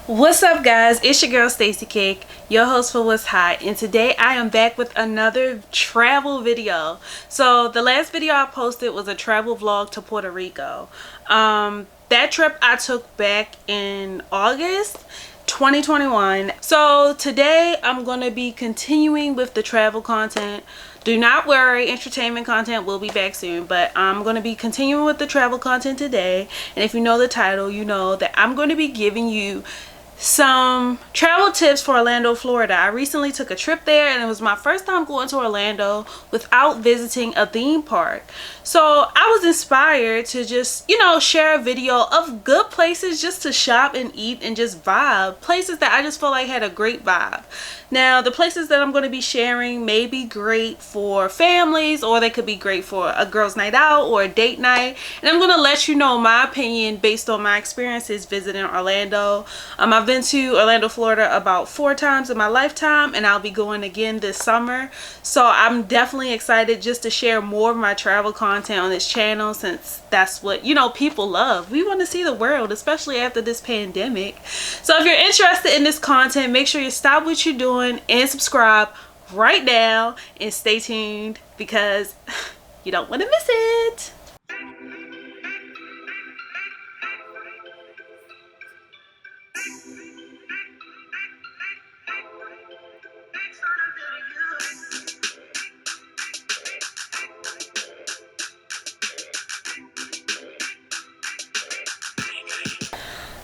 What's up, guys? It's your girl Stacy Cake, your host for What's Hot, and today I am back with another travel video. So the last video I posted was a travel vlog to Puerto Rico. That trip I took back in August 2021. So today I'm going to be continuing with the travel content. Do not worry, entertainment content will be back soon, but I'm going to be continuing with the travel content today. And if you know the title, you know that I'm going to be giving you some travel tips for Orlando, Florida. I recently took a trip there and it was my first time going to Orlando without visiting a theme park. So I was inspired to just, share a video of good places just to shop and eat and just vibe. Places that I just feel like had a great vibe. Now, the places that I'm going to be sharing may be great for families, or they could be great for a girls' night out or a date night. And I'm going to let you know my opinion based on my experiences visiting Orlando. I've been to Orlando, Florida about 4 times in my lifetime, and I'll be going again this summer. So I'm definitely excited just to share more of my travel content on this channel, since that's what, people love. We want to see the world, especially after this pandemic. So if you're interested in this content, make sure you stop what you're doing and subscribe right now and stay tuned, because you don't want to miss it.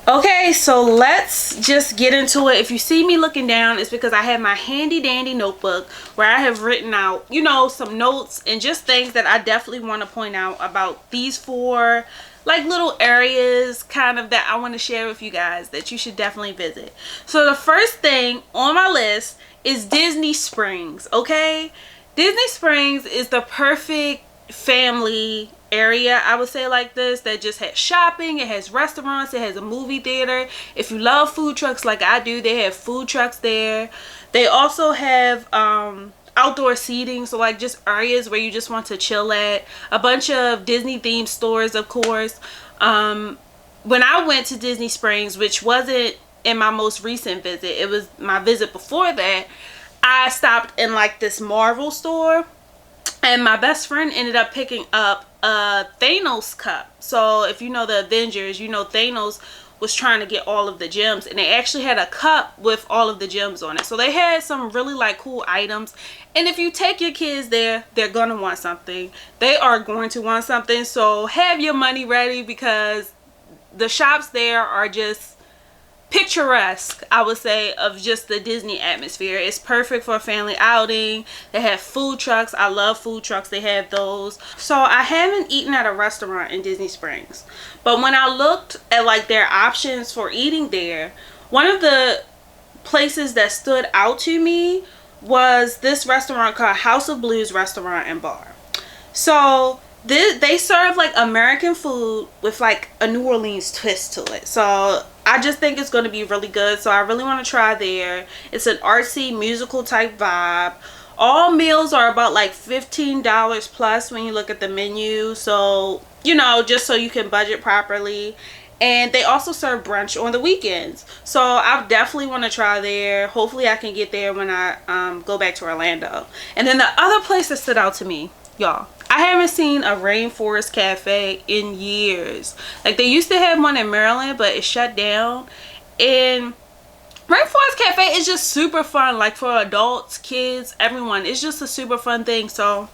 Okay, so let's just get into it. If you see me looking down, it's because I have my handy dandy notebook where I have written out, some notes and just things that I definitely want to point out about these 4 little areas kind of that I want to share with you guys that you should definitely visit. So the first thing on my list is Disney Springs. Okay, Disney Springs is the perfect family area, I would say, like this, that just has shopping, it has restaurants, it has a movie theater. If you love food trucks like I do, they have food trucks there. They also have outdoor seating, so like just areas where you just want to chill at. A bunch of Disney themed stores, of course. When I went to Disney Springs, which wasn't in my most recent visit, it was my visit before that, I stopped in this Marvel store. And my best friend ended up picking up a Thanos cup. So if you know the Avengers, Thanos was trying to get all of the gems, and they actually had a cup with all of the gems on it. So they had some really cool items. And if you take your kids there, they're gonna want something. They are going to want something. So have your money ready, because the shops there are just picturesque, I would say, of just the Disney atmosphere. It's perfect for a family outing. They have food trucks. I love food trucks. They have those. So I haven't eaten at a restaurant in Disney Springs, but when I looked at their options for eating there, one of the places that stood out to me was this restaurant called House of Blues Restaurant and Bar. So they serve American food with a New Orleans twist to it. So I just think it's going to be really good. So I really want to try there. It's an artsy musical type vibe. All meals are about $15 plus when you look at the menu. So, just so you can budget properly. And they also serve brunch on the weekends. So I definitely want to try there. Hopefully I can get there when I go back to Orlando. And then the other place that stood out to me, y'all, I haven't seen a Rainforest Cafe in years. They used to have one in Maryland, but it shut down. And Rainforest Cafe is just super fun, for adults, kids, everyone. It's just a super fun thing. So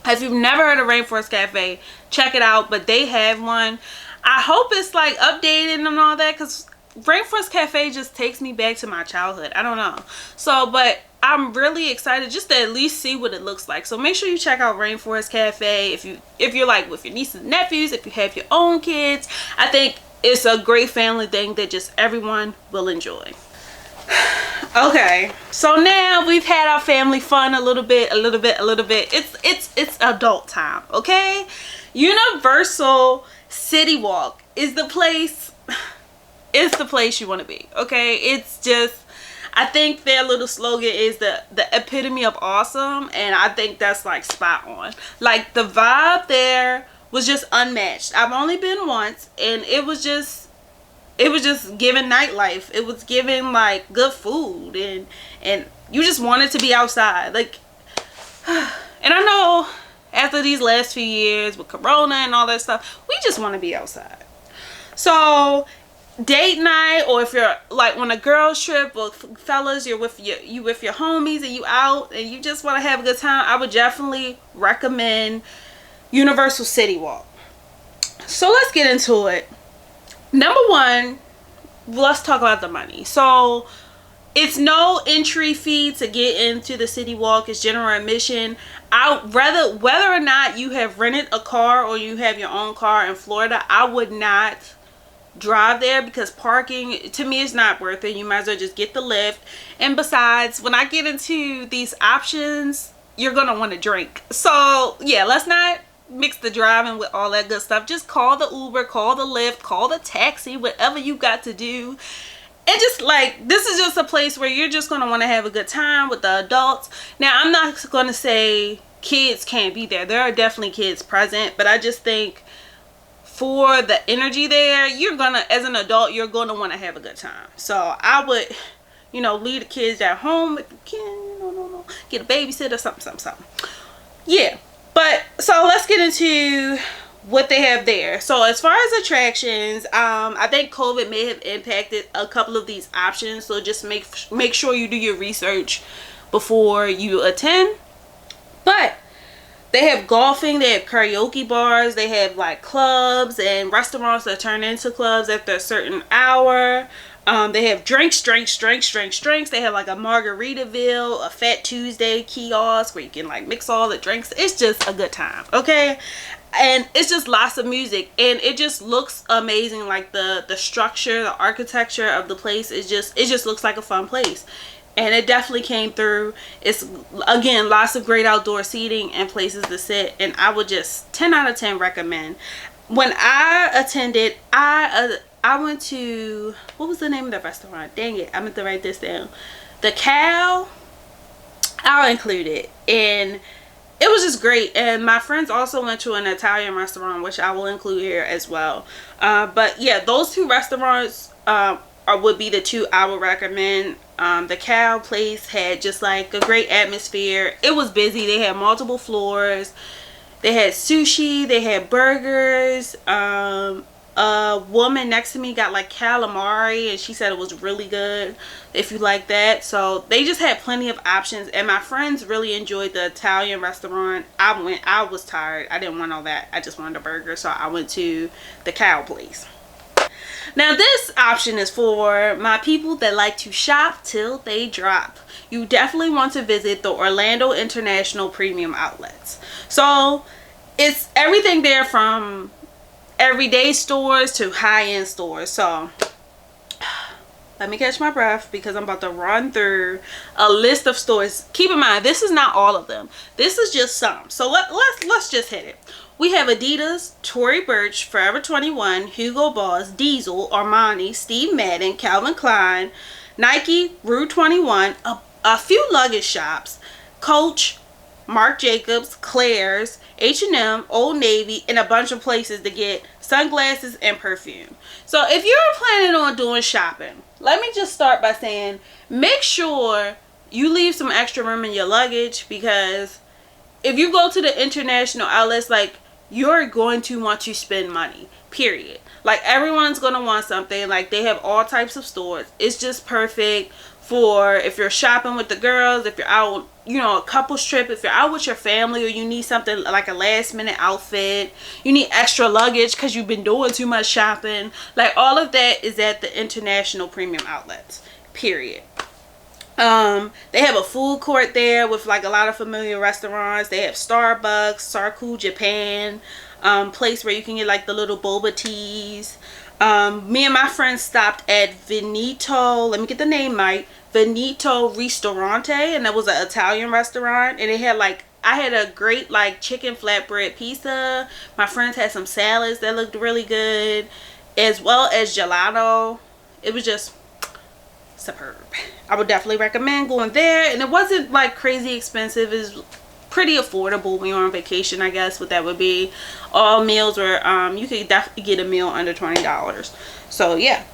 if you've never heard of Rainforest Cafe, check it out. But they have one. I hope it's updated and all that, because Rainforest Cafe just takes me back to my childhood. I don't know. So, but I'm really excited just to at least see what it looks like. So make sure you check out Rainforest Cafe if you're with your nieces and nephews, if you have your own kids. I think it's a great family thing that just everyone will enjoy. Okay, so now we've had our family fun a little bit. It's adult time, okay? Universal City Walk is the place. It's the place you want to be, okay? It's just, I think their little slogan is the epitome of awesome, and I think that's spot on. The vibe there was just unmatched. I've only been once, and it was just it was just giving nightlife. It was giving like good food, and you just wanted to be outside. Like, and I know after these last few years with Corona and all that stuff, we just want to be outside. So date night, or if you're like on a girls trip, or fellas, you're with your homies and you out and you just want to have a good time, I would definitely recommend Universal City Walk. So let's get into it. Number one, let's talk about the money. So it's no entry fee to get into the City Walk. It's general admission. Whether or not you have rented a car or you have your own car in Florida, I would not drive there, because parking to me is not worth it. You might as well just get the Lyft. And besides, when I get into these options, you're gonna want to drink. So yeah, let's not mix the driving with all that good stuff. Just call the Uber, call the Lyft, call the taxi, whatever you got to do. And just like, this is just a place where you're just gonna want to have a good time with the adults. Now, I'm not gonna say kids can't be there. There are definitely kids present, but I just think for the energy there, you're gonna, as an adult, you're gonna want to have a good time. So I would, leave the kids at home if you can. Get a babysitter, something. Yeah. But so let's get into what they have there. So as far as attractions, I think COVID may have impacted a couple of these options. So just make sure you do your research before you attend. But they have golfing, they have karaoke bars, they have like clubs and restaurants that turn into clubs after a certain hour. They have drinks. They have like a Margaritaville, a Fat Tuesday kiosk where you can like mix all the drinks. It's just a good time, okay? And it's just lots of music, and it just looks amazing. Like the structure, the architecture of the place it just looks like a fun place. And it definitely came through. It's, again, lots of great outdoor seating and places to sit. And I would just 10 out of 10 recommend. When I attended, I went to, what was the name of the restaurant? Dang it, I meant to write this down. The Cow. I'll include it. And it was just great. And my friends also went to an Italian restaurant, which I will include here as well. But yeah, those two restaurants would be the two I would recommend. The Cow place had just like a great atmosphere. It was busy. They had multiple floors. They had sushi. They had burgers. A woman next to me got like calamari, and she said it was really good if you like that. So they just had plenty of options, and my friends really enjoyed the Italian restaurant. I was tired. I didn't want all that. I just wanted a burger, so I went to the Cow place. Now this option is for my people that like to shop till they drop. You definitely want to visit the Orlando International Premium Outlets. So it's everything there, from everyday stores to high-end stores. So let me catch my breath, because I'm about to run through a list of stores. Keep in mind, this is not all of them. This is just some. So let's just hit it. We have Adidas, Tory Burch, Forever 21, Hugo Boss, Diesel, Armani, Steve Madden, Calvin Klein, Nike, Rue 21, a few luggage shops, Coach, Marc Jacobs, Claire's, H&M, Old Navy, and a bunch of places to get sunglasses and perfume. So if you're planning on doing shopping, let me just start by saying, make sure you leave some extra room in your luggage, because if you go to the international outlets, like, you're going to want to spend money, period. Like, everyone's going to want something. Like, they have all types of stores. It's just perfect for if you're shopping with the girls, if you're out, a couples trip, if you're out with your family, or you need something like a last minute outfit, you need extra luggage because you've been doing too much shopping. Like, all of that is at the international premium outlets, period. They have a food court there with like a lot of familiar restaurants. They have Starbucks, Sarku Japan, place where you can get like the little boba teas. Me and my friends stopped at Veneto, let me get the name right, Veneto Ristorante, and that was an Italian restaurant, and it had like, I had a great like chicken flatbread pizza. My friends had some salads that looked really good, as well as gelato. It was just superb. I would definitely recommend going there, and it wasn't like crazy expensive. It's pretty affordable when you're on vacation, I guess what that would be. All meals were you could definitely get a meal under $20. So yeah,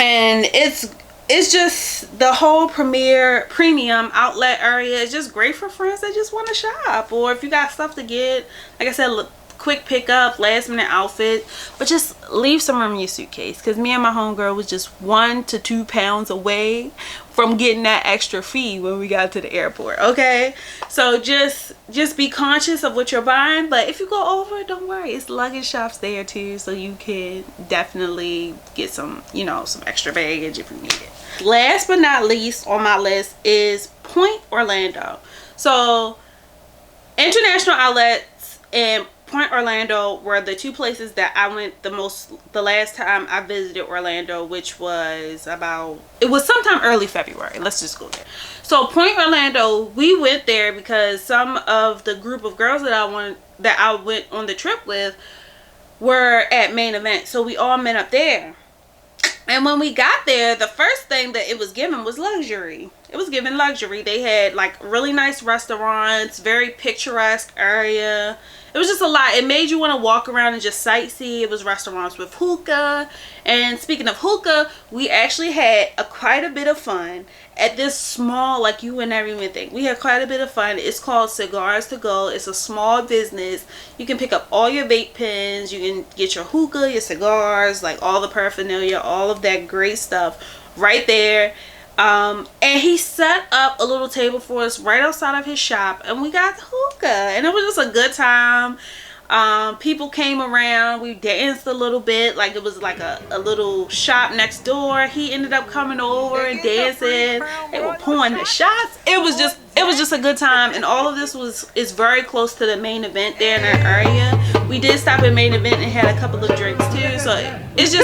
And it's just the whole premium outlet area is just great for friends that just want to shop, or if you got stuff to get, like I said, quick pickup, last minute outfit. But just leave some room in your suitcase, because me and my homegirl was just 1 to 2 pounds away from getting that extra fee when we got to the airport. Okay, so just be conscious of what you're buying, but if you go over, don't worry, it's luggage shops there too, so you can definitely get some, you know, some extra baggage if you need it. Last but not least on my list is Point Orlando. So International Outlets and Point Orlando were the two places that I went the last time I visited Orlando, which was sometime early February. Let's just go there. So Point Orlando, we went there because some of the group of girls that I went on the trip with were at Main Event, so we all met up there. And when we got there, the first thing that it was given was luxury. It was given luxury. They had like really nice restaurants, very picturesque area. It was just a lot. It made you want to walk around and just sightsee. It was restaurants with hookah. And speaking of hookah, we actually had quite a bit of fun at this small, like you would never even think. We had quite a bit of fun. It's called Cigars to Go. It's a small business. You can pick up all your vape pens. You can get your hookah, your cigars, like all the paraphernalia, all of that great stuff right there. And he set up a little table for us right outside of his shop, and we got hookah, and it was just a good time. People came around, we danced a little bit, like it was like a little shop next door. He ended up coming over and dancing. They were pouring the shots. It was just a good time, and all of this is very close to the Main Event there in that area. We did stop at Main Event and had a couple of drinks too, so it's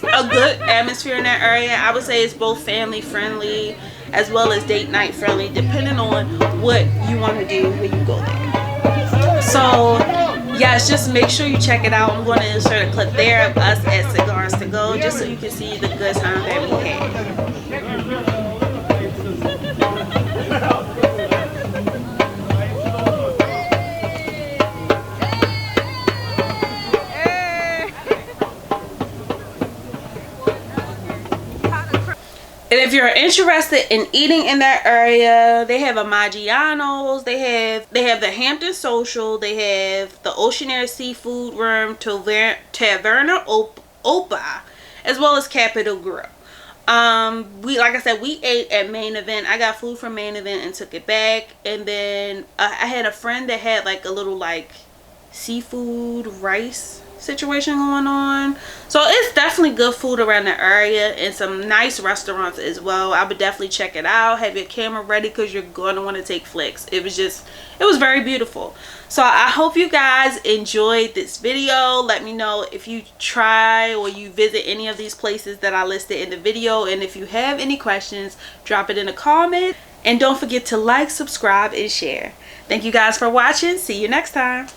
a good atmosphere in that area. I would say it's both family friendly as well as date night friendly, depending on what you want to do when you go there. So yes, just make sure you check it out. I'm going to insert a clip there of us at Cigars to Go, just so you can see the good time that we had. And if you're interested in eating in that area, they have a Maggiano's, they have the Hampton Social, they have the Oceanair Seafood Room, Taverna Opa, as well as Capital Grill. Like I said, we ate at Main Event. I got food from Main Event and took it back. And then I had a friend that had like a little like seafood rice situation going on. So it's definitely good food around the area and some nice restaurants as well. I would definitely check it out. Have your camera ready because you're going to want to take flicks. It was very beautiful. So I hope you guys enjoyed this video. Let me know if you try or you visit any of these places that I listed in the video, and if you have any questions, drop it in the comment, and don't forget to like, subscribe, and share. Thank you guys for watching. See you next time.